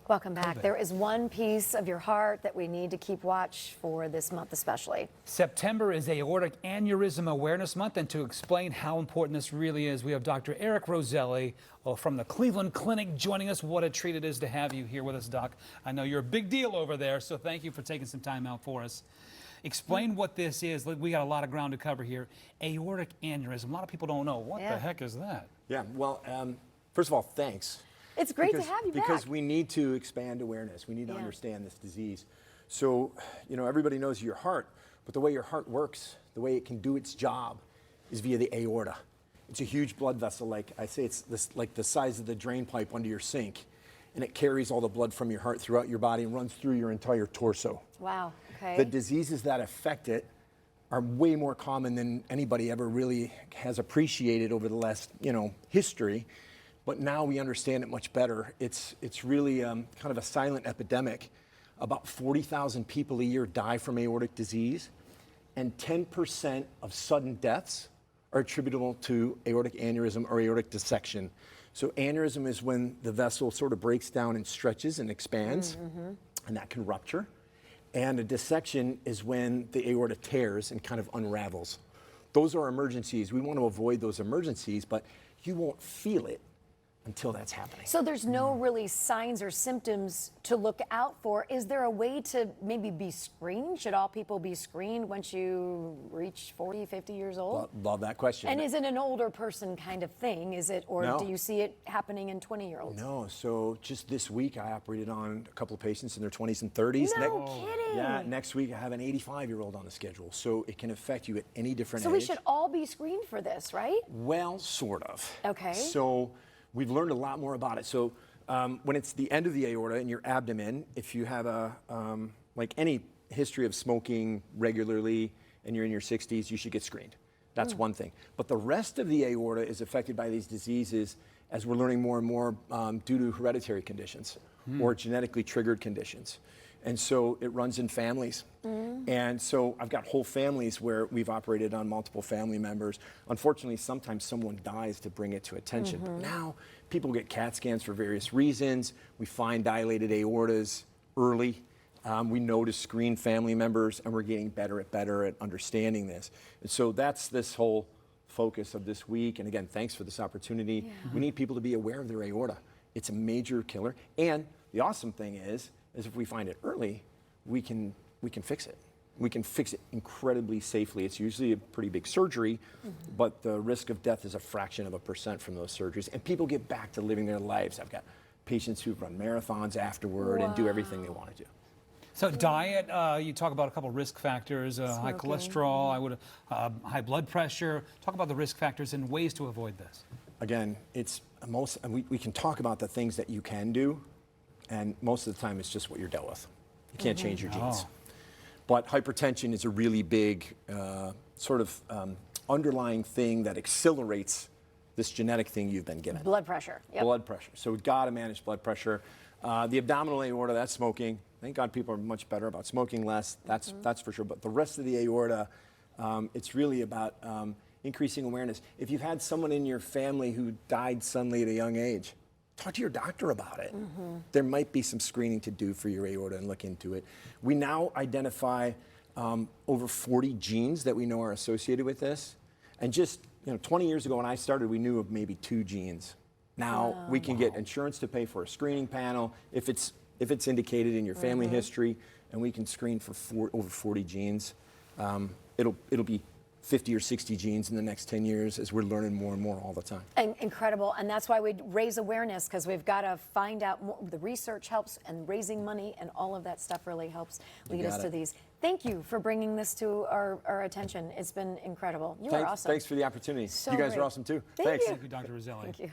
Welcome back. COVID. There is one piece of your heart that we need to keep watch for this month especially. September is Aortic Aneurysm Awareness Month, and to explain how important this really is, we have Dr. Eric Roselli from the Cleveland Clinic joining us. What a treat it is to have you here with us, Doc. I know you're a big deal over there, so thank you for taking some time out for us. Explain what this is. We got a lot of ground to cover here. Aortic aneurysm. A lot of people don't know. What the heck is that? Yeah, well, first of all, thanks. It's great to have you back. Because we need to expand awareness. We need to understand this disease. So, you know, everybody knows your heart, but the way your heart works, the way it can do its job is via the aorta. It's a huge blood vessel, like I say, it's like the size of the drain pipe under your sink, and it carries all the blood from your heart throughout your body and runs through your entire torso. Wow, okay. The diseases that affect it are way more common than anybody ever really has appreciated over the last, history. But now we understand it much better. It's really kind of a silent epidemic. About 40,000 people a year die from aortic disease, and 10% of sudden deaths are attributable to aortic aneurysm or aortic dissection. So aneurysm is when the vessel sort of breaks down and stretches and expands, and that can rupture. And a dissection is when the aorta tears and kind of unravels. Those are emergencies. We want to avoid those emergencies, but you won't feel it until that's happening. So there's no really signs or symptoms to look out for. Is there a way to maybe be screened? Should all people be screened once you reach 40, 50 years old? Love that question. And is it an older person kind of thing? Is it, or No. do you see it happening in 20-year-olds? No, so just this week I operated on a couple of patients in their 20s and 30s. No kidding. Yeah, next week I have an 85-year-old on the schedule, so it can affect you at any different So age. we should all be screened for this, right? Well, sort of. Okay. So we've learned a lot more about it. So when it's the end of the aorta in your abdomen, if you have like any history of smoking regularly and you're in your 60s, you should get screened. That's one thing. But the rest of the aorta is affected by these diseases, as we're learning more and more, due to hereditary conditions or genetically triggered conditions. And so it runs in families. And so I've got whole families where we've operated on multiple family members. Unfortunately, sometimes someone dies to bring it to attention. But now people get CAT scans for various reasons. We find dilated aortas early. We know to screen family members, and we're getting better at understanding this. And so that's this whole focus of this week. And again, thanks for this opportunity. We need people to be aware of their aorta. It's a major killer. And the awesome thing is if we find it early, we can fix it. We can fix it incredibly safely. It's usually a pretty big surgery, but the risk of death is a fraction of a percent from those surgeries. And people get back to living their lives. I've got patients who run marathons afterward and do everything they want to do. So diet, you talk about a couple of risk factors, high cholesterol, high blood pressure. Talk about the risk factors and ways to avoid this. Again, we can talk about the things that you can do, and most of the time it's just what you're dealt with. You can't change your genes. But hypertension is a really big underlying thing that accelerates this genetic thing you've been given. Blood pressure. Yep. Blood pressure. So we've got to manage blood pressure. The abdominal aorta, that's smoking. Thank God people are much better about smoking less. That's for sure. But the rest of the aorta, it's really about increasing awareness. If you've had someone in your family who died suddenly at a young age, talk to your doctor about it. There might be some screening to do for your aorta, and look into it. We now identify over 40 genes that we know are associated with this. And just 20 years ago when I started, we knew of maybe 2 genes. Now we can get insurance to pay for a screening panel if it's indicated in your family history, and we can screen for over 40 genes. It'll be 50 or 60 genes in the next 10 years as we're learning more and more all the time. And incredible, and that's why we raise awareness, because we've got to find out more. The research helps, and raising money and all of that stuff really helps lead us to these. Thank you for bringing this to our attention. It's been incredible. You are awesome. Thanks for the opportunity. So you guys great. are awesome too. Thank you. Thank you, Dr. Roselli. Thank you.